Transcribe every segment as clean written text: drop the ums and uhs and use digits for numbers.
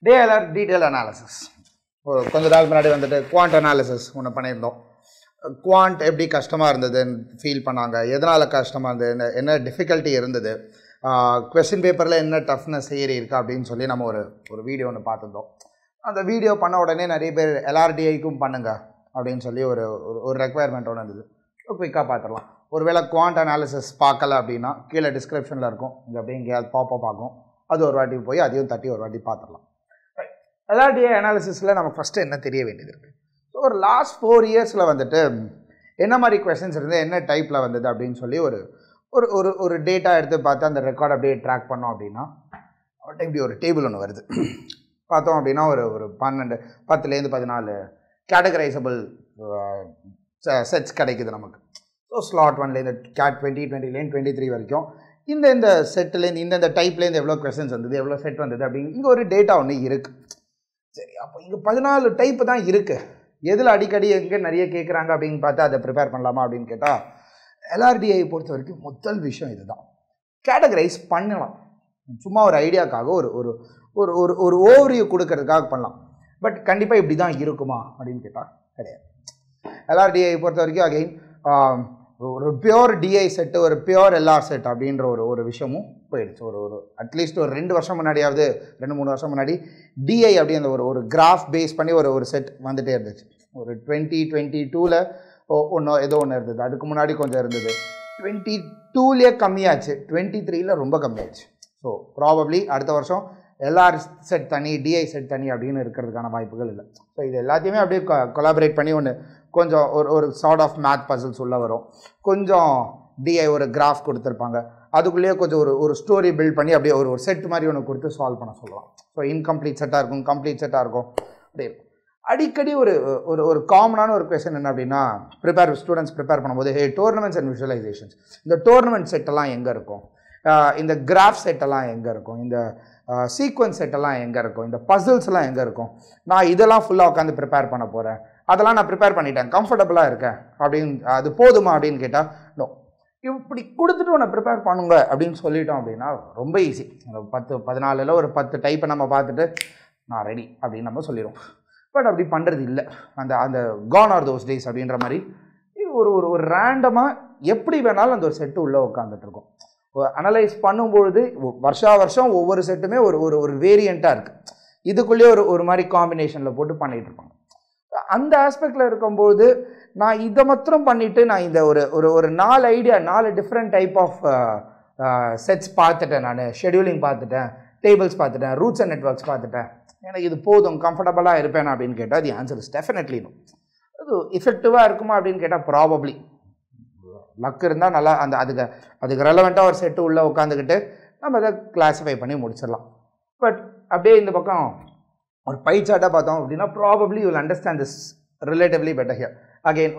DLR detail analysis. கொஞ்ச நாள் முன்னாடி வந்துட்டு குவாண்ட் அனாலிசிஸ் ஒன்று பண்ணியிருந்தோம். குவாண்ட் எப்படி கஷ்டமாக இருந்ததுன்னு ஃபீல் பண்ணாங்க, எதனால் கஷ்டமாக இருந்தது, என்ன டிஃபிகல்ட்டி இருந்தது, கொஸ்டின் பேப்பரில் என்ன டஃப்னஸ் ஏறி இருக்கா அப்படின்னு சொல்லி நம்ம ஒரு வீடியோ ஒன்று பார்த்துருந்தோம். அந்த வீடியோ பண்ண உடனே நிறைய பேர் LRDIக்கும் பண்ணுங்க அப்படின்னு சொல்லி ஒரு ரெக்குவயர்மெண்ட் ஒன்று இருந்தது. குயிக்காக பார்த்துடலாம். ஒருவேளை குவாண்ட் அனாலிசிஸ் பார்க்கல அப்படின்னா கீழே டிஸ்கிரிப்ஷனில் இருக்கும், இங்கே அப்படியே எங்கேயாவது பாப்பப் ஆகும், அது ஒரு வாட்டி போய் அதையும் தட்டி ஒரு வாட்டி பார்த்துடலாம். LRDI அனாலிசிஸில் நமக்கு ஃபஸ்ட்டு என்ன தெரிய வேண்டியது இருக்குது. ஸோ ஒரு லாஸ்ட் 4 இயர்ஸில் வந்துட்டு என்ன மாதிரி கொஸ்டின்ஸ் இருந்தது, என்ன டைப்பில் வந்தது அப்படின்னு சொல்லி ஒரு டேட்டா எடுத்து பார்த்து அந்த ரெக்கார்ட் அப்படியே ட்ராக் பண்ணோம் அப்படின்னா இப்படி ஒரு டேபிள் ஒன்று வருது. பார்த்தோம் அப்படின்னா ஒரு 10லேருந்து 14 கேட்டகரைசபிள் செட்ஸ் கிடைக்குது நமக்கு. ஸோ ஸ்லாட் 1லேருந்து கேட் 20, 20லேருந்து 23 வரைக்கும் இந்த செட்டுலேருந்து இந்த டைப்லேருந்து எவ்வளோ கொஸ்டின்ஸ் வந்தது, எவ்வளோ செட் வந்தது அப்படின்னு இங்கே ஒரு டேட்டா ஒன்று இருக்குது. சரி, அப்போ இங்கே 14 டைப்பு தான் இருக்குது. எதில் அடிக்கடி எங்கே நிறைய கேட்குறாங்க அப்படின்னு பார்த்தா அதை ப்ரிப்பேர் பண்ணலாமா அப்படின்னு கேட்டால் LRDI பொறுத்த வரைக்கும் முதல் விஷயம் இதுதான். கேட்டகரைஸ் பண்ணலாம், சும்மா ஒரு ஐடியாக்காக ஒரு ஓவர்வியூ கொடுக்கறதுக்காக பண்ணலாம். பட் கண்டிப்பாக இப்படி தான் இருக்குமா அப்படின்னு கேட்டால் கிடையாது. LRDI பொறுத்த வரைக்கும் அகெயின் ஒரு பியோர் DI செட்டு, ஒரு பியோர் LR செட் அப்படின்ற ஒரு விஷயமும் போயிடுச்சு. அட்லீஸ்ட் ஒரு 2 வருஷம் முன்னாடியாவது, 2-3 வருஷம் முன்னாடி DI அப்படி அந்த ஒரு கிராஃப் பேஸ் பண்ணி ஒரு செட் வந்துகிட்டே இருந்துச்சு. ஒரு 2022ல் ஏதோ ஒன்று இருந்தது, அதுக்கு முன்னாடி கொஞ்சம் இருந்தது. 22லேயே கம்மியாச்சு, 23ல் ரொம்ப கம்மியாச்சு. ஸோ ப்ராபப்ளி அடுத்த வருஷம் LR செட் தனி, DI செட் தனி அப்படின்னு இருக்கிறதுக்கான வாய்ப்புகள் இல்லை. ஸோ இது எல்லாத்தையுமே அப்படியே கொலாபரேட் பண்ணி கொஞ்சம் ஒரு சார்ட் ஆஃப் மேத் பசில்ஸ் உள்ளே வரும். கொஞ்சம் DI ஒரு கிராஃப் கொடுத்துருப்பாங்க, அதுக்குள்ளேயே கொஞ்சம் ஒரு ஸ்டோரி பில்ட் பண்ணி அப்படியே ஒரு செட் மாதிரி ஒன்று கொடுத்து சால்வ் பண்ண சொல்லலாம். ஸோ இன்கம்ப்ளீட் செட்டாக இருக்கும், கம்ப்ளீட் செட்டாக இருக்கும், அப்படி இருக்கும். அடிக்கடி ஒரு காமனான ஒரு கொஸ்டின் என்ன அப்படின்னா, ஸ்டூடெண்ட்ஸ் ப்ரிப்பேர் பண்ணும்போது டோர்னமெண்ட்ஸ் அண்ட் விஷுவலைசேஷன்ஸ், இந்த டோர்னமெண்ட் செட்டெல்லாம் எங்கே இருக்கும், இந்த கிராஃப் செட்டெல்லாம் எங்கே இருக்கும், இந்த சீக்வன்ஸ் செட்டெல்லாம் எங்கே இருக்கும், இந்த பசில்ஸ்லாம் எங்கே இருக்கும், நான் இதெல்லாம் ஃபுல்லாக உட்காந்து ப்ரிப்பேர் பண்ண போகிறேன், அதெல்லாம் நான் ப்ரிப்பேர் பண்ணிட்டேன், கம்ஃபர்டபுளாக இருக்கேன் அப்படின்னு, அது போதுமா அப்படின்னு கேட்டால் நோ. இப்படி கொடுத்துட்டு உன்னை ப்ரிப்பேர் பண்ணுங்க அப்படின்னு சொல்லிட்டோம் அப்படின்னா ரொம்ப ஈஸி. 10-14ல் ஒரு 10 டைப்பை நம்ம பார்த்துட்டு நான் ரெடி அப்படின்னு நம்ம சொல்லிடுவோம். பட் அப்படி பண்ணுறது இல்லை. அந்த கான் ஆர் தோஸ் டேஸ் அப்படின்ற மாதிரி ஒரு ரேண்டமாக எப்படி வேணாலும் அந்த ஒரு செட்டு உள்ளே உட்காந்துட்ருக்கோம். அனலைஸ் பண்ணும்பொழுது வருஷம் ஒவ்வொரு செட்டுமே ஒரு வேரியண்ட்டாக இருக்குது. இதுக்குள்ளேயே ஒரு மாதிரி காம்பினேஷனில் போட்டு பண்ணிகிட்டு இருப்பாங்க. அந்த ஆஸ்பெக்டில் இருக்கும்போது நான் இதை மாத்திரம் பண்ணிவிட்டு நான் இந்த ஒரு 4 idea, 4 different type of sets பார்த்துட்டேன், நான் ஷெடியூலிங் பார்த்துட்டேன், டேபிள்ஸ் பார்த்துட்டேன், ரூட்ஸ் அண்ட் நெட்வொர்க்ஸ் பார்த்துட்டேன், எனக்கு இது போதும், கம்ஃபர்டபுளாக இருப்பேன் அப்படின்னு கேட்டால் the answer is definitely no. அது எஃபெக்டிவாக இருக்குமா அப்படின்னு கேட்டால் ப்ராபப்ளி. லக் இருந்தால் நல்லா அதுக்கு ரெலவெண்ட்டாக ஒரு செட்டு உள்ளே உட்காந்துக்கிட்டு நம்ம அதை கிளாஸிஃபை பண்ணி முடிச்சிடலாம். பட் அப்படியே இந்த பக்கம் ஒரு பை சார்ட்டாக பார்த்தோம் அப்படின்னா probably you will understand this relatively better here. Again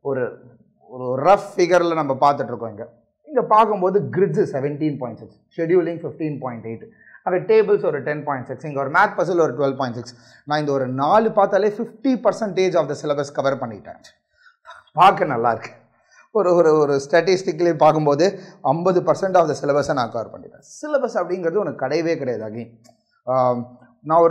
ஒரு ரஃப் ஃபிகரில் நம்ம பார்த்துட்ருக்கோம். இங்கே பார்க்கும்போது கிரிட்ஸு 17.6, ஷெடியூலிங் 15.8, அங்கே டேபிள்ஸ் ஒரு 10.6, இங்கே ஒரு மேத் பசில் ஒரு 12.6. நான் இந்த ஒரு 4 பார்த்தாலே 50% ஆஃப் த சிலபஸ் கவர் பண்ணிட்டேன். பார்க்க நல்லாயிருக்கு. ஒரு ஸ்டாட்டிஸ்டிக்கலி பார்க்கும்போது 50% ஆஃப் த சிலபஸை நான் கவர் பண்ணிட்டேன். சிலபஸ் அப்படிங்கிறது ஒன்று கிடையவே கிடையாது. அகெயின் நான்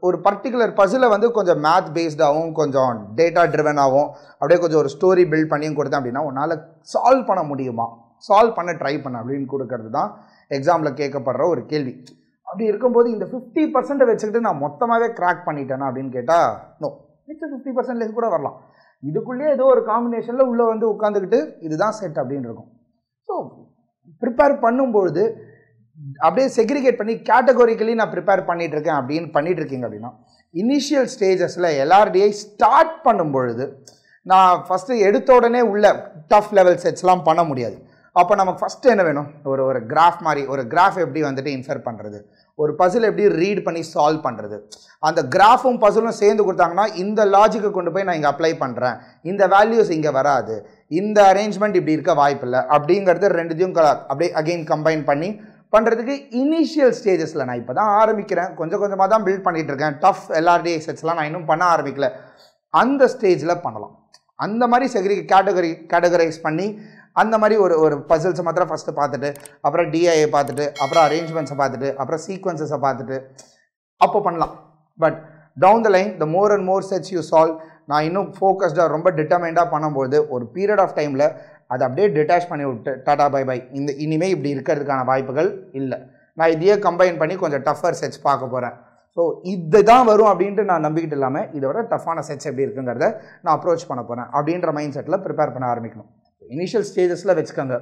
ஒரு பர்டிகுலர் பசிலை கொஞ்சம் மேத் பேஸ்டாகவும் கொஞ்சம் டேட்டா ட்ரிவனாகவும் அப்படியே கொஞ்சம் ஒரு ஸ்டோரி பில்ட் பண்ணியும் கொடுத்தேன் அப்படின்னா உன்னால் சால்வ் பண்ண முடியுமா, சால்வ் பண்ண ட்ரை பண்ண அப்படின்னு கொடுக்கறது தான் எக்ஸாமில் கேட்கப்படுற ஒரு கேள்வி. அப்படி இருக்கும்போது இந்த 50% வச்சுக்கிட்டு நான் மொத்தமாகவே கிராக் பண்ணிட்டேனா அப்படின்னு கேட்டால் நோ. மிச்ச 50% கூட வரலாம். இதுக்குள்ளேயே ஏதோ ஒரு காம்பினேஷனில் உள்ளே உட்காந்துக்கிட்டு இதுதான் செட் அப்படின்னு இருக்கும். ஸோ ப்ரிப்பேர் பண்ணும்பொழுது அப்படியே செக்ரிகேட் பண்ணி கேட்டகோரிக்கலி நான் ப்ரிப்பேர் பண்ணிகிட்ருக்கேன் அப்படின்னு பண்ணிகிட்ருக்கீங்க அப்படின்னா இனிஷியல் ஸ்டேஜஸில் LRDI ஸ்டார்ட் பண்ணும்பொழுது நான் ஃபஸ்ட்டு எடுத்த உடனே உள்ள டஃப் லெவல் செட்ஸ்லாம் பண்ண முடியாது. அப்போ நமக்கு ஃபஸ்ட்டு என்ன வேணும், ஒரு கிராஃப் மாதிரி, ஒரு கிராஃப் எப்படி இன்ஃபர் பண்ணுறது, ஒரு பசில் எப்படி ரீட் பண்ணி சால்வ் பண்ணுறது, அந்த கிராஃபும் பசிலும் சேர்ந்து கொடுத்தாங்கன்னா இந்த லாஜிக்கை கொண்டு போய் நான் இங்கே அப்ளை பண்ணுறேன், இந்த வேல்யூஸ் இங்கே வராது, இந்த அரேஞ்ச்மெண்ட் இப்படி இருக்க வாய்ப்பில்லை அப்படிங்கிறது ரெண்டுத்தையும் அப்படியே அகெயின் கம்பைன் பண்ணி பண்ணுறதுக்கு இனிஷியல் ஸ்டேஜஸில் நான் இப்போ தான் ஆரம்பிக்கிறேன், கொஞ்சம் கொஞ்சமாக தான் பில்ட் பண்ணிகிட்டு இருக்கேன். டஃப் LRDI செட்ஸ்லாம் நான் இன்னும் பண்ண ஆரம்பிக்கல. அந்த ஸ்டேஜில் பண்ணலாம். அந்த மாதிரி கேட்டகரைஸ் பண்ணி அந்த மாதிரி ஒரு பசில்ஸை மாத்திரம் ஃபஸ்ட்டு பார்த்துட்டு, அப்புறம் DIயை பார்த்துட்டு, அப்புறம் அரேஞ்ச்மெண்ட்ஸை பார்த்துட்டு, அப்புறம் சீக்வன்சஸை பார்த்துட்டு அப்போ பண்ணலாம். But down the line the more and more sets you solve, நான் இன்னும் ஃபோக்கஸ்டாக ரொம்ப டிட்டர்மைண்டாக பண்ணும்போது ஒரு பீரியட் ஆஃப் டைமில் அதை அப்படியே டிட்டாச் பண்ணி விட்டு டாடா பை பை, இனிமேல் இப்படி இருக்கிறதுக்கான வாய்ப்புகள் இல்லை, நான் இதையே கம்பைன் பண்ணி கொஞ்சம் டஃபர் செட்ஸ் பார்க்க போகிறேன். ஸோ இது தான் வரும் அப்படின்ட்டு நான் நம்பிக்கிட்டு இல்லாமல் இதோட டஃப்பான செட்ஸ் எப்படி இருக்குங்கிறத நான் அப்ரோச் பண்ண போகிறேன் அப்படின்ற மைண்ட் செட்டில் ப்ரிப்பேர் பண்ண ஆரம்பிக்கணும். இனிஷியல் ஸ்டேஜஸில் வச்சுக்கோங்க,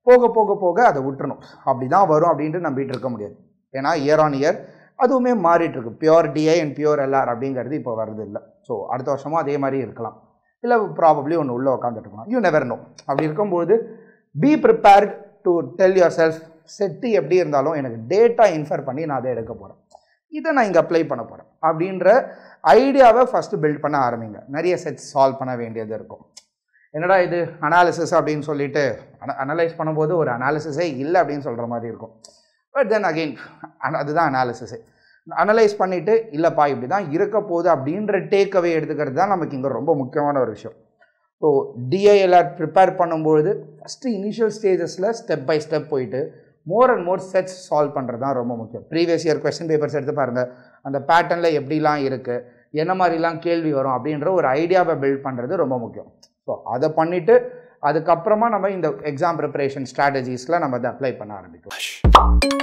போக போக போக அதை விட்டுறணும். அப்படி தான் வரும் அப்படின்ட்டு நம்பிட்டு இருக்க முடியாது. ஏன்னா இயர் ஆன் இயர் அதுவுமே மாறிட்டுருக்கு. Pure DI and pure LR அப்படிங்கிறது இப்போ வருது இல்லை. ஸோ அடுத்த வருஷமும் அதே மாதிரி இருக்கலாம், இல்லை ப்ராபப்ளி ஒன்று உள்ளே உட்காந்துட்டு இருக்கலாம். You never know. அப்படி இருக்கும்போது be prepared to tell your self, set எப்படி இருந்தாலும் எனக்கு டேட்டா இன்ஃபர் பண்ணி நான் அதை எடுக்க போகிறேன், இதை நான் இங்கே அப்ளை பண்ண போகிறேன் அப்படின்ற ஐடியாவை ஃபஸ்ட்டு பில்ட் பண்ண ஆரம்பிங்க. நிறைய செட்ஸ் சால்வ் பண்ண வேண்டியது இருக்கும். என்னடா இது அனாலிசிஸ் அப்படின்னு சொல்லிட்டு அனலைஸ் பண்ணும்போது ஒரு அனாலிசிஸே இல்லை அப்படின்னு சொல்கிற மாதிரி இருக்கும். பட் தென் அகெயின் அதுதான் அனாலிசிஸே. அனலைஸ் பண்ணிவிட்டு இல்லைப்பா இப்படி தான் இருக்க போகுது அப்படின்ற டேக்அவே எடுத்துக்கிறது தான் நமக்கு இங்கே ரொம்ப முக்கியமான ஒரு விஷயம். ஸோ டிஐஎல்ஆர் ப்ரிப்பேர் பண்ணும்பொழுது ஃபஸ்ட்டு இனிஷியல் ஸ்டேஜஸில் ஸ்டெப் பை ஸ்டெப் போயிட்டு more and more sets solve பண்ணுறது தான் ரொம்ப முக்கியம். ப்ரீவியஸ் இயர் கொஸ்டின் பேப்பர்ஸ் எடுத்து பாருங்கள், அந்த பேட்டர்னில் எப்படிலாம் இருக்குது, என்ன மாதிரிலாம் கேள்வி வரும் அப்படின்ற ஒரு ஐடியாவை பில்ட் பண்ணுறது ரொம்ப முக்கியம். ஸோ அதை பண்ணிவிட்டு அதுக்கப்புறமா நம்ம இந்த எக்ஸாம் ப்ரிப்பரேஷன் ஸ்ட்ராட்டஜிஸில் நம்ம அதை அப்ளை பண்ண ஆரம்பிக்கலாம்.